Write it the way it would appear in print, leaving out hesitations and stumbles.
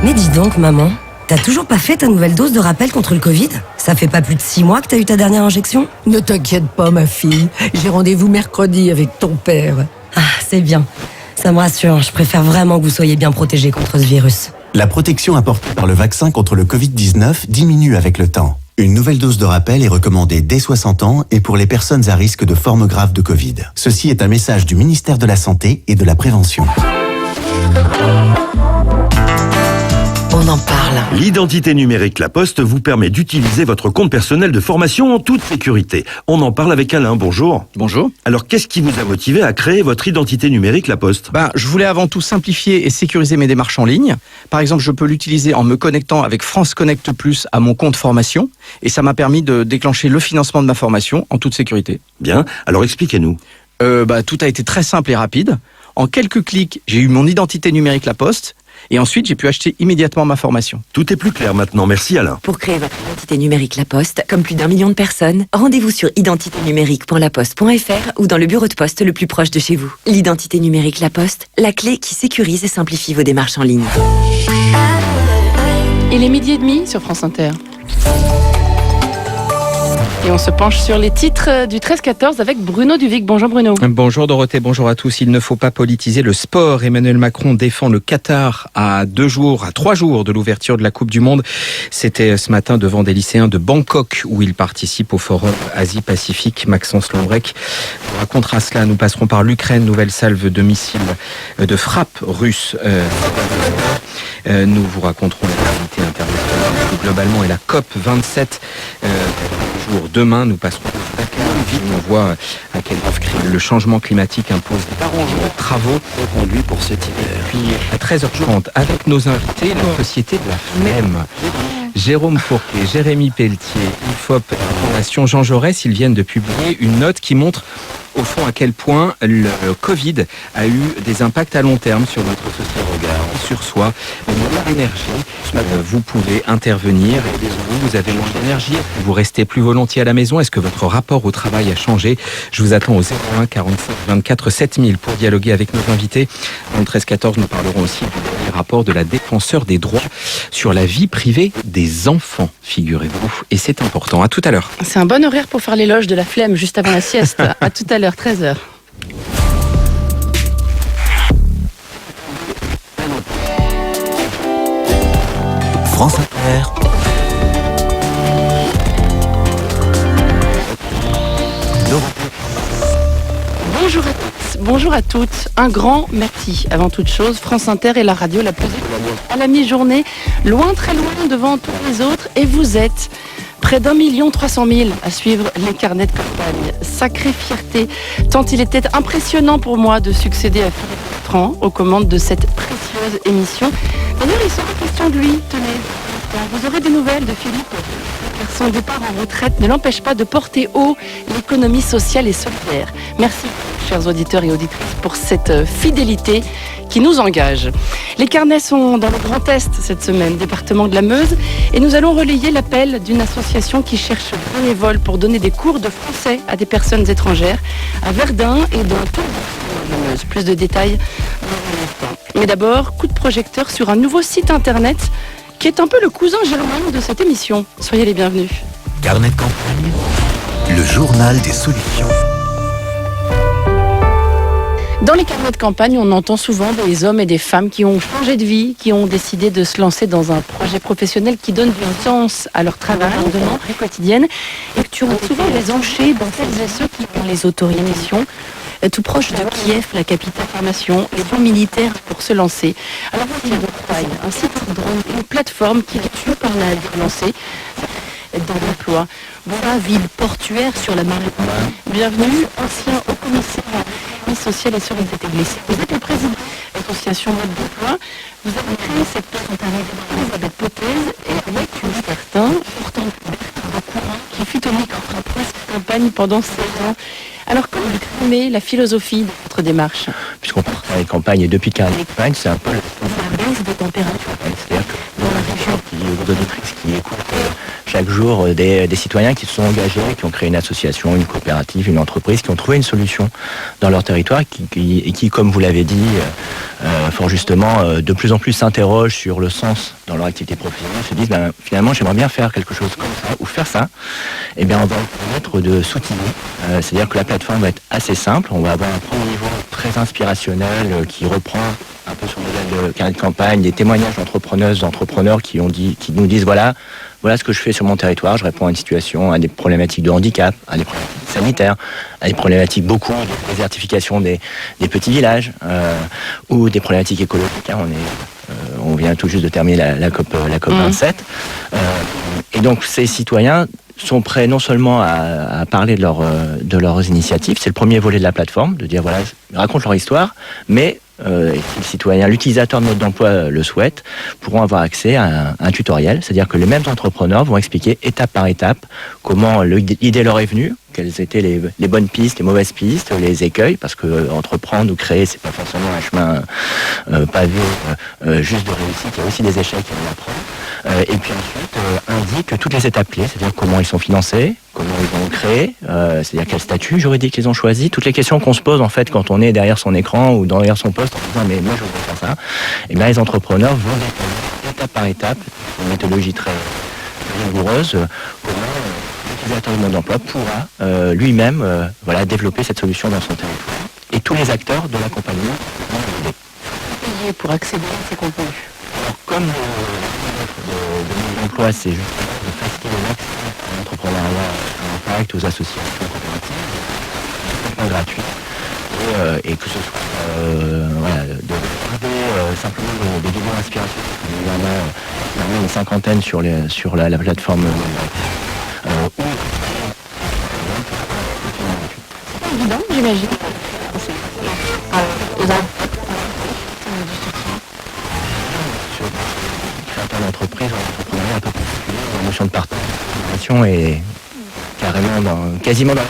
Mais dis donc, maman, t'as toujours pas fait ta nouvelle dose de rappel contre le Covid ? Ça fait pas plus de 6 mois que t'as eu ta dernière injection ? Ne t'inquiète pas, ma fille. J'ai rendez-vous mercredi avec ton père. Ah, c'est bien. Ça me rassure. Je préfère vraiment que vous soyez bien protégés contre ce virus. La protection apportée par le vaccin contre le Covid-19 diminue avec le temps. Une nouvelle dose de rappel est recommandée dès 60 ans et pour les personnes à risque de formes graves de Covid. Ceci est un message du ministère de la Santé et de la Prévention. On en parle. L'identité numérique La Poste vous permet d'utiliser votre compte personnel de formation en toute sécurité. On en parle avec Alain, bonjour. Bonjour. Alors, qu'est-ce qui vous a motivé à créer votre identité numérique La Poste ? Je voulais avant tout simplifier et sécuriser mes démarches en ligne. Par exemple, je peux l'utiliser en me connectant avec France Connect Plus à mon compte formation. Et ça m'a permis de déclencher le financement de ma formation en toute sécurité. Bien, alors expliquez-nous. Tout a été très simple et rapide. En quelques clics, j'ai eu mon identité numérique La Poste. Et ensuite, j'ai pu acheter immédiatement ma formation. Tout est plus clair maintenant, merci Alain. Pour créer votre identité numérique La Poste, comme plus d'1 million de personnes, rendez-vous sur identiténumérique.laposte.fr ou dans le bureau de poste le plus proche de chez vous. L'identité numérique La Poste, la clé qui sécurise et simplifie vos démarches en ligne. Il est 12h30 sur France Inter. Et on se penche sur les titres du 13-14 avec Bruno Duvic. Bonjour Bruno. Bonjour Dorothée, bonjour à tous. Il ne faut pas politiser le sport. Emmanuel Macron défend le Qatar à 3 jours de l'ouverture de la Coupe du Monde. C'était ce matin devant des lycéens de Bangkok où il participe au forum Asie-Pacifique. Maxence Lombrec vous racontera cela. Nous passerons par l'Ukraine, nouvelle salve de missiles de frappe russe. Nous vous raconterons l'activité internationale plus globalement et la COP 27. Demain, nous passerons vite. On voit à quel point le changement climatique impose des travaux reconduits pour cet hiver. Puis à 13h30, avec nos invités, la Société de la Flemme. Jérôme Fourquet, Jérémy Pelletier, IFOP Information, Jean Jaurès, ils viennent de publier une note qui montre au fond à quel point le Covid a eu des impacts à long terme sur notre société, sur soi, notre énergie. Vous pouvez intervenir. Vous avez moins d'énergie. Vous restez plus volontiers à la maison. Est-ce que votre rapport au travail a changé ? Je vous attends au 01 45 24 7000 pour dialoguer avec nos invités. Dans le 13-14, nous parlerons aussi du dernier rapport de la défenseure des droits sur la vie privée des enfants, figurez-vous. Et c'est important. À tout à l'heure. C'est un bon horaire pour faire l'éloge de la flemme juste avant la sieste. À tout à l'heure, 13h. France Inter. Bonjour à tous, bonjour à toutes. Un grand merci avant toute chose. France Inter est la radio la plus écoutée à la mi-journée, loin, très loin devant tous les autres. Et vous êtes près d'1 300 000 à suivre les carnets de campagne. Sacrée fierté, tant il était impressionnant pour moi de succéder à Philippe Bertrand aux commandes de cette précieuse émission. D'ailleurs, il sera question de lui, tenez. Vous aurez des nouvelles de Philippe, car son départ en retraite ne l'empêche pas de porter haut l'économie sociale et solidaire. Merci, chers auditeurs et auditrices, pour cette fidélité qui nous engage. Les carnets sont dans le Grand Est cette semaine, département de la Meuse, et nous allons relayer l'appel d'une association qui cherche bénévoles pour donner des cours de français à des personnes étrangères à Verdun et dans tout la Meuse. Plus de détails dans un instant. Mais d'abord, coup de projecteur sur un nouveau site internet qui est un peu le cousin germain de cette émission. Soyez les bienvenus. Carnet de campagne, le journal des solutions. Dans les carnets de campagne, on entend souvent des hommes et des femmes qui ont changé de vie, qui ont décidé de se lancer dans un projet professionnel qui donne du sens à leur travail, de leur vie quotidienne, et tu as souvent des enchères dans celles et ceux qui ont les autorisations. Tout proche de Kiev, la capitale formation, les fonds militaires pour se lancer. Alors voici un site drone, une plateforme qui est dessus par la lancée dans l'emploi. Voilà, ville portuaire sur la marée. Bienvenue, ancien haut-commissaire social et solidarité glissée. Vous êtes le président de l'association Mode d'emploi. Vous avez créé cette plateforme Elisabeth Pothèse et avec une certaine, pourtant Bernard Courant, qui fut au micro-entreprise campagne pendant 16 ans. Alors, comment vous aimez la philosophie de votre démarche ? Puisqu'on part à la campagne et depuis qu'à la campagne, c'est un peu la baisse de température. c'est-à-dire que dans la région qui est auditrice qui écoute chaque jour des citoyens qui se sont engagés, qui ont créé une association, une coopérative, une entreprise, qui ont trouvé une solution dans leur territoire et qui, comme vous l'avez dit, fort justement, de plus en plus s'interrogent sur le sens dans leur activité professionnelle, se disent finalement j'aimerais bien faire quelque chose comme ça ou faire ça. Eh bien on va permettre de s'outiller, c'est-à-dire que la plateforme va être assez simple, on va avoir un premier niveau très inspirationnel qui reprend un peu sur le modèle de carnet de campagne, des témoignages d'entrepreneurs qui nous disent voilà ce que je fais sur mon territoire, je réponds à une situation, à des problématiques de handicap, à des problématiques sanitaires, à des problématiques beaucoup de désertification des petits villages, ou des problématiques écologiques. On vient tout juste de terminer la COP 27. Et donc ces citoyens sont prêts non seulement à parler de leurs initiatives, c'est le premier volet de la plateforme, de dire voilà, ils racontent leur histoire, mais si le citoyen, l'utilisateur de mode d'emploi le souhaite, pourront avoir accès à un tutoriel, c'est-à-dire que les mêmes entrepreneurs vont expliquer étape par étape comment l'idée leur est venue, quelles étaient les bonnes pistes, les mauvaises pistes, les écueils, parce que entreprendre ou créer, c'est pas forcément un chemin pavé juste de réussite, il y a aussi des échecs à apprendre. Et puis ensuite indique toutes les étapes clés, c'est-à-dire comment ils sont financés, comment ils vont créer, c'est-à-dire quel statut juridique ils ont choisi, toutes les questions qu'on se pose en fait quand on est derrière son écran ou derrière son poste en disant mais moi je voudrais faire ça. Et bien les entrepreneurs vont détailler étape par étape, une méthodologie très rigoureuse, comment l'utilisateur du mode d'emploi pourra lui-même développer cette solution dans son territoire. Et tous les acteurs de l'accompagnement vont l'aider. Payer pour accéder à ces contenus. Alors comme l'emploi, c'est juste de faciliter l'accès à l'entrepreneuriat, à l'impact, aux associations coopératives, c'est pas gratuit. Et que ce soit de garder simplement des vidéos d'inspiration. Il y en a une cinquantaine sur la plateforme. C'est évident, j'imagine. Créateur d'entreprise, entrepreneuriat un peu particulier, la notion de participation est carrément quasiment dans